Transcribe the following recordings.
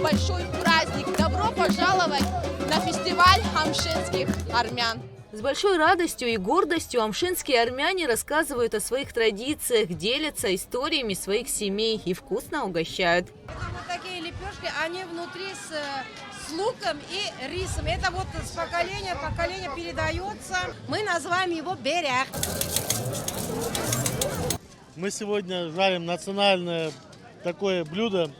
большой праздник. Добро пожаловать на фестиваль амшинских армян. С большой радостью и гордостью амшинские армяне рассказывают о своих традициях, делятся историями своих семей и вкусно угощают. Вот такие лепешки, они внутри с луком и рисом. Это вот с поколения в поколение передается. Мы называем его берег. Мы сегодня жарим национальное такое блюдо,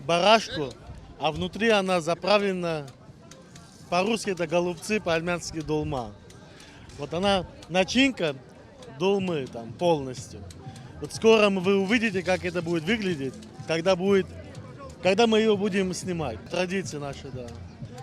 барашку, а внутри она заправлена, по-русски это голубцы, по-армянски долма. Вот она, начинка долмы там полностью. Вот скоро вы увидите, как это будет выглядеть, когда мы ее будем снимать. Традиции наши, да.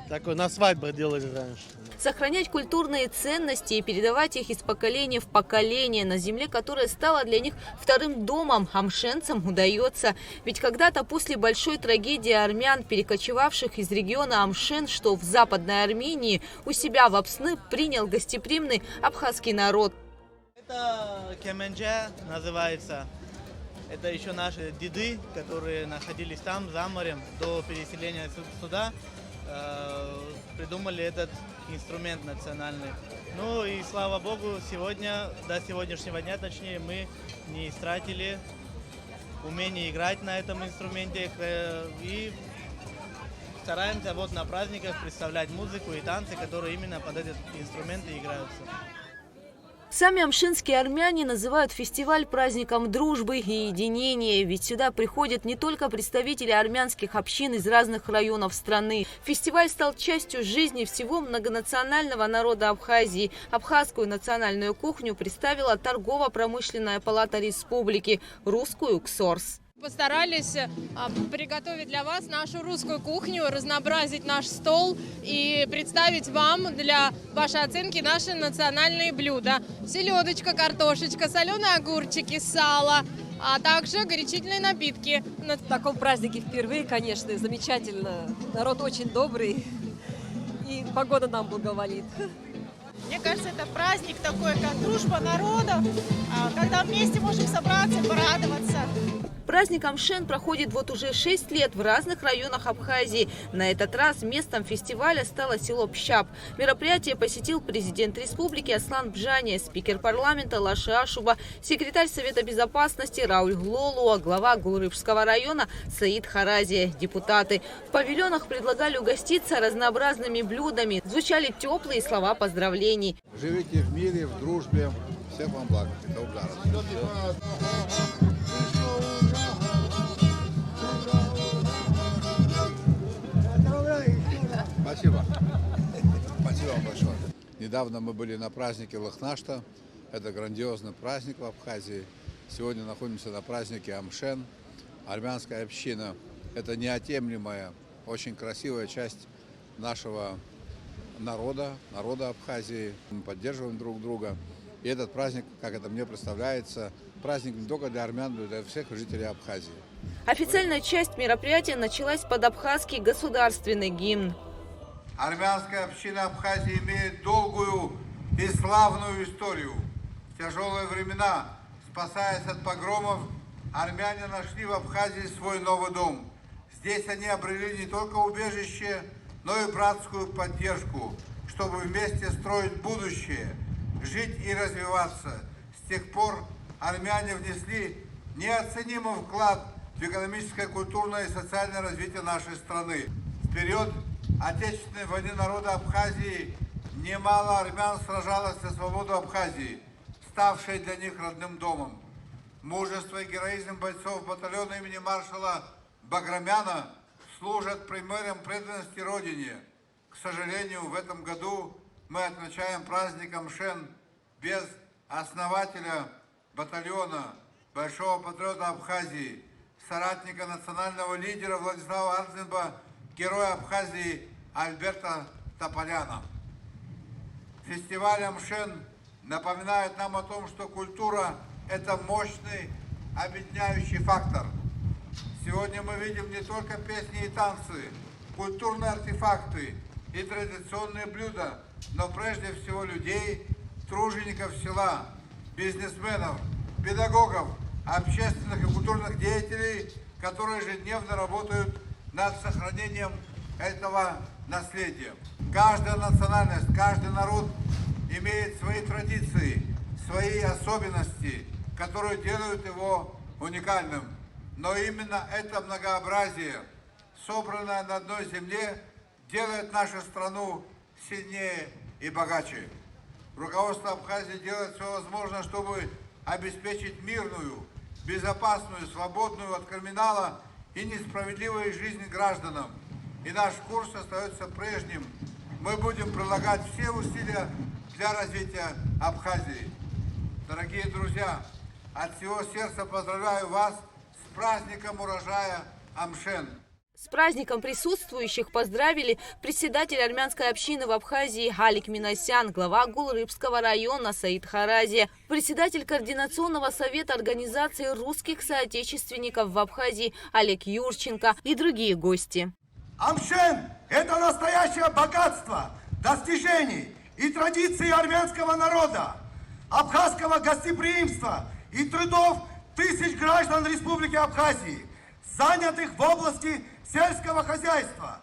Такое на свадьбе делали раньше. Сохранять культурные ценности и передавать их из поколения в поколение на земле, которая стала для них вторым домом, амшенцам удается. Ведь когда-то после большой трагедии армян, перекочевавших из региона Амшен, что в Западной Армении, у себя в Апсны принял гостеприимный абхазский народ. Это кеменджа называется. Это еще наши деды, которые находились там, за морем, до переселения сюда. Придумали этот инструмент национальный. Ну и слава богу, сегодня, до сегодняшнего дня, точнее, мы не истратили умение играть на этом инструменте и стараемся вот на праздниках представлять музыку и танцы, которые именно под этот инструмент и играются. Сами амшинские армяне называют фестиваль праздником дружбы и единения, ведь сюда приходят не только представители армянских общин из разных районов страны. Фестиваль стал частью жизни всего многонационального народа Абхазии. Абхазскую национальную кухню представила торгово-промышленная палата республики, русскую КСОРС. Постарались приготовить для вас нашу русскую кухню, разнообразить наш стол и представить вам для вашей оценки наши национальные блюда. Селедочка, картошечка, соленые огурчики, сало, а также горячительные напитки. На таком празднике впервые, конечно, замечательно. Народ очень добрый и погода нам благоволит. Мне кажется, это праздник такой, как дружба народов, когда вместе можем собраться и порадоваться. Праздник Амшен проходит вот уже 6 лет в разных районах Абхазии. На этот раз местом фестиваля стало село Пщап. Мероприятие посетил президент республики Аслан Бжания, спикер парламента Лаши Ашуба, секретарь Совета безопасности Рауль Глолуа, глава Гулрыбского района Саид Харазия, депутаты. В павильонах предлагали угоститься разнообразными блюдами. Звучали теплые слова поздравлений. Живите в мире, в дружбе. Всех вам благ. Спасибо. Спасибо вам большое. Недавно мы были на празднике Лахнашта. Это грандиозный праздник в Абхазии. Сегодня находимся на празднике Амшен. Армянская община – это неотъемлемая, очень красивая часть нашего народа Абхазии. Мы поддерживаем друг друга. И этот праздник, как это мне представляется, праздник не только для армян, но и для всех жителей Абхазии. Официальная часть мероприятия началась под абхазский государственный гимн. Армянская община Абхазии имеет долгую и славную историю. В тяжелые времена, спасаясь от погромов, армяне нашли в Абхазии свой новый дом. Здесь они обрели не только убежище, но и братскую поддержку, чтобы вместе строить будущее, жить и развиваться. С тех пор армяне внесли неоценимый вклад в экономическое, культурное и социальное развитие нашей страны. В период Отечественной войны народа Абхазии немало армян сражалось за свободу Абхазии, ставшей для них родным домом. Мужество и героизм бойцов батальона имени маршала Баграмяна служат примером преданности Родине. К сожалению, в этом году мы отмечаем праздник Амшен без основателя батальона, большого патриота Абхазии, соратника национального лидера Владислава Арзенба, героя Абхазии Альберта Тополяна. Фестиваль Амшен напоминает нам о том, что культура – это мощный объединяющий фактор. Сегодня мы видим не только песни и танцы, культурные артефакты и традиционные блюда, но прежде всего людей, тружеников села, бизнесменов, педагогов, общественных и культурных деятелей, которые ежедневно работают над сохранением этого наследия. Каждая национальность, каждый народ имеет свои традиции, свои особенности, которые делают его уникальным. Но именно это многообразие, собранное на одной земле, делает нашу страну сильнее и богаче. Руководство Абхазии делает все возможное, чтобы обеспечить мирную, безопасную, свободную от криминала и несправедливой жизнь гражданам. И наш курс остается прежним. Мы будем прилагать все усилия для развития Абхазии. Дорогие друзья, от всего сердца поздравляю вас с праздником урожая Амшен. С праздником присутствующих поздравили председатель армянской общины в Абхазии Галик Минасян, глава Гулрыбского района Саид Харази, председатель Координационного совета организации русских соотечественников в Абхазии Олег Юрченко и другие гости. Амшен – это настоящее богатство достижений и традиций армянского народа, абхазского гостеприимства и трудов тысяч граждан Республики Абхазии, занятых в области сельского хозяйства,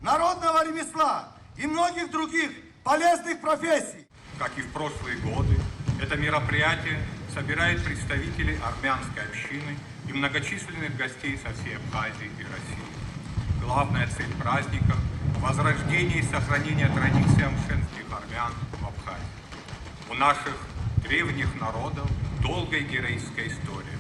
народного ремесла и многих других полезных профессий. Как и в прошлые годы, это мероприятие собирает представителей армянской общины и многочисленных гостей со всей Абхазии и России. Главная цель праздника – возрождение и сохранение традиций амшенских армян в Абхазии. У наших древних народов долгая героическая история.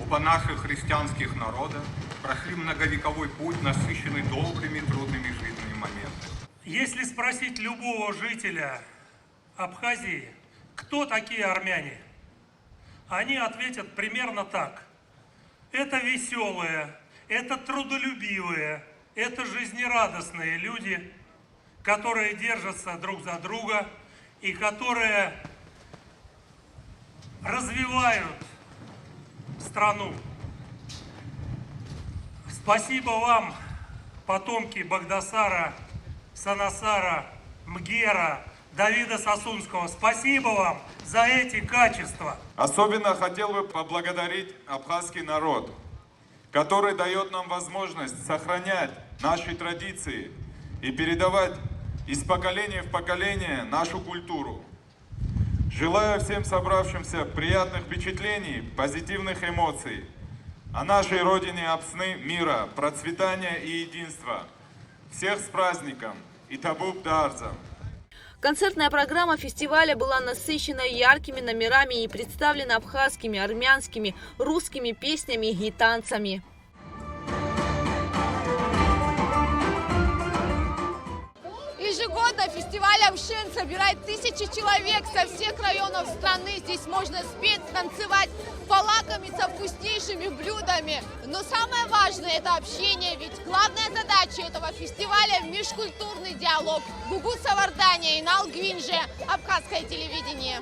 Оба наших христианских народа прошли многовековой путь, насыщенный добрыми, трудными жизненными моментами. Если спросить любого жителя Абхазии, кто такие армяне, они ответят примерно так. Это веселые, это трудолюбивые, это жизнерадостные люди, которые держатся друг за друга и которые развивают страну. Спасибо вам, потомки Багдасара, Санасара, Мгера, Давида Сосунского. Спасибо вам за эти качества. Особенно хотел бы поблагодарить абхазский народ, который дает нам возможность сохранять наши традиции и передавать из поколения в поколение нашу культуру. Желаю всем собравшимся приятных впечатлений, позитивных эмоций. О нашей родине Абсны мира, процветания и единства. Всех с праздником и Табук Дарзам. Концертная программа фестиваля была насыщена яркими номерами и представлена абхазскими, армянскими, русскими песнями и танцами. Ежегодно фестиваль Амшен собирает тысячи человек со всех районов страны. Здесь можно спеть, танцевать, полакомиться вкуснейшими блюдами. Но самое важное – это общение, ведь главная задача этого фестиваля – межкультурный диалог. Гугут Савардания, Инал Гвинже, Абхазское телевидение.